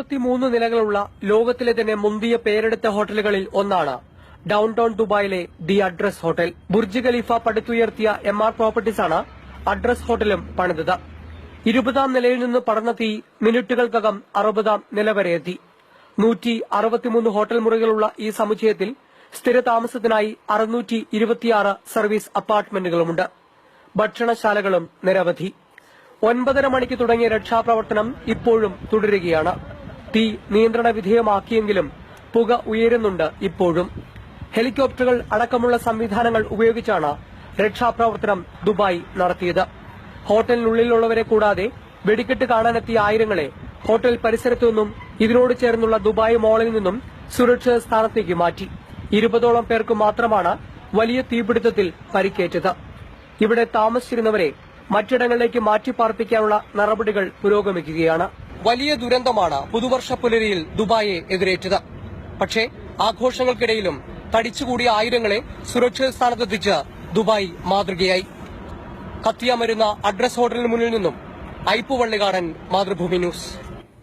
63 നിലകളുള്ള ലോകത്തിലെ തന്നെ മുന്തിയ പേരെടുത്ത ഹോട്ടലുകളിൽ ഒന്നാണ് ഡൌൺ ടൌൺ ദുബായിലെ the address hotel. Burj Khalifa പടുത്തുയർത്തിയ MR പ്രോപ്പർട്ടീസാണ് അഡ്രസ് ഹോട്ടലും പണിതത്. 20ാം നിലയിൽ നിന്ന് പടർന്ന തീ മിനിറ്റുകൾക്കകം 60ാം നില വരെ എത്തി. 163 ഹോട്ടൽ മുറികളുള്ള ഈ സമുച്ചയത്തിൽ സ്ഥിര താമസത്തിനായി 626 സർവീസ് അപ്പാർട്ട്മെന്റുകളുമുണ്ട്. ഭക്ഷണശാലകളും നിരവധി. 9:30 മണിക്ക് തുടങ്ങിയ രക്ഷാപ്രവർത്തനം ഇപ്പോഴും തുടരുകയാണ്. തീ നിയന്ത്രണ വിധേയമാക്കിയെങ്കിലും പുക ഉയരുന്നുണ്ട് ഇപ്പോഴും. ഹെലികോപ്റ്ററുകൾ അടക്കമുള്ള സംവിധാനങ്ങൾ ഉപയോഗിച്ചാണ് രക്ഷാപ്രവർത്തനം ദുബായ് നടത്തിയത്. ഹോട്ടലിനുള്ളിലുള്ളവരെ കൂടാതെ വെടിക്കെട്ട് കാണാനെത്തിയ ആയിരങ്ങളെ ഹോട്ടൽ പരിസരത്തു നിന്നും ഇതിനോട് ചേർന്നുള്ള ദുബായ് മോളിൽ നിന്നും സുരക്ഷിത സ്ഥാനത്തേക്ക് മാറ്റി. 20ഓളം പേർക്ക് മാത്രമാണ് വലിയ തീപിടുത്തത്തിൽ പരിക്കേറ്റത്. ഇവിടെ താമസിച്ചിരുന്നവരെ മറ്റിടങ്ങളിലേക്ക് മാറ്റിപ്പാർപ്പിക്കാനുള്ള നടപടികൾ പുരോഗമിക്കുകയാണ്. വലിയ ദുരന്തമാണ് പുതുവർഷ പുലരിയിൽ ദുബായെ എതിരേറ്റത്. പക്ഷേ ആഘോഷങ്ങൾക്കിടയിലും തടിച്ചുകൂടിയ ആയിരങ്ങളെ സുരക്ഷിത സ്ഥാനത്തെത്തിച്ച് ദുബായ് മാതൃകയായി. കത്തിയമരുന്ന അഡ്രസ് ഹോട്ടലിന് മുന്നിൽ നിന്നും Aippu Vallikadan, Mathrubhumi news.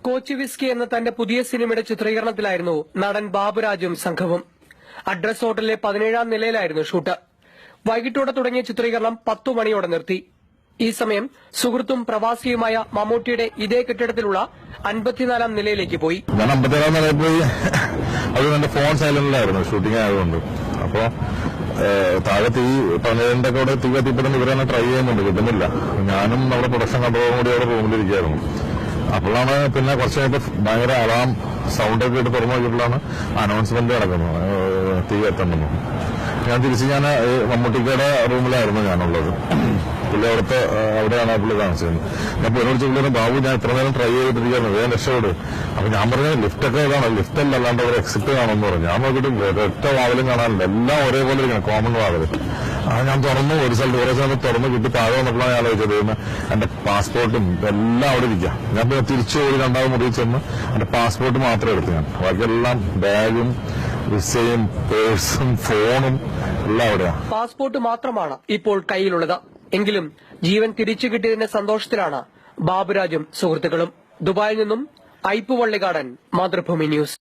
Coach whisky എന്ന തന്റെ പുതിയ സിനിമയുടെ ചിത്രീകരണത്തിലായിരുന്നു നടൻ ബാബുരാജും സംഘവും. അഡ്രസ് ഹോട്ടലിലെ 17ാം നിലയിലായിരുന്നു ഷൂട്ട്. വൈകിട്ടോടെ തുടങ്ങിയ ചിത്രീകരണം 10 മണിയോടെ നിർത്തി. ഈ സമയം സുഹൃത്തും പ്രവാസിയുമായ മമ്മൂട്ടിയുടെ ഇതേ കെട്ടിടത്തിലുള്ള 54ാം നിലയിലേക്ക് പോയി. ഞാൻ 57ാം നിലയിൽ പോയി. അത് എന്റെ ഫോൺ സൈലന്റിലായിരുന്നു, ഷൂട്ടിംഗ് ആയതുകൊണ്ട്. അപ്പോ താഴെ തീ 12 കൂടെ തീ കത്തിപ്പെടുന്ന ഇവരെന്നെ ട്രൈ ചെയ്യുന്നുണ്ട്, കിട്ടുന്നില്ല. ഞാനും നമ്മുടെ പ്രൊഡക്ഷൻ കൺട്രോളും കൂടി അവിടെ റൂമിലിരിക്കുകയായിരുന്നു. അപ്പോഴാണ് പിന്നെ കുറച്ച് കഴിഞ്ഞപ്പോൾ ഭയങ്കര അലാം സൗണ്ടൊക്കെ ഇട്ട് തുറന്നു നോക്കിയപ്പോഴാണ് അനൗൺസ്മെന്റ് നടക്കുന്നത് തീ എത്തണ്ടെന്ന്. ഞാൻ മമ്മൂട്ടിക്കയുടെ റൂമിലായിരുന്നു ഞാനുള്ളത്. പുള്ളി അവിടെയാണ് പുള്ളി താമസിക്കുന്നത്. ഞാൻ പുള്ളിയോട് ചോദിച്ചു, ബാബു ഞാൻ ഇത്ര നേരം ട്രൈ ചെയ്തിട്ടിരിക്കുകയാണ്, വേഗം രക്ഷയോട്. അപ്പൊ ഞാൻ പറഞ്ഞു ലിഫ്റ്റൊക്കെ ഇതാണ്, ലിഫ്റ്റ് അല്ല, അല്ലാണ്ട് അവർ എക്സിറ്റ് കാണുമെന്ന് പറഞ്ഞു. ഞാൻ നോക്കിയിട്ട് ഒറ്റ വാതിലും കാണാനില്ല, എല്ലാം ഒരേപോലെ ഇരിക്കണം, കോമൺ വാതിൽ. ഞാൻ തുറന്നു, ഒരു സ്ഥലത്ത് തുറന്നു കിട്ടി താഴെ വന്നപ്പോഴാണ് ഞാൻ ആലോചിച്ചത് എന്റെ പാസ്പോർട്ടും എല്ലാം അവിടെ ഇരിക്കാം. ഞാൻ പിന്നെ തിരിച്ചു പോയി 2ാമത് മുറിയിൽ ചെന്ന് എന്റെ പാസ്പോർട്ട് മാത്രം എടുത്തു. ഞാൻ ബാക്കിയെല്ലാം ബാഗും വിസയും പേഴ്സും ഫോണും എല്ലാം അവിടെയാണ്. പാസ്പോർട്ട് മാത്രമാണ് ഇപ്പോൾ കയ്യിലുള്ളത്. എങ്കിലും ജീവൻ തിരിച്ചു കിട്ടിയതിന്റെ സന്തോഷത്തിലാണ് ബാബുരാജും സുഹൃത്തുക്കളും. ദുബായിൽ നിന്നും ഐപ്പു വള്ളികാടൻ, മാതൃഭൂമി ന്യൂസ്.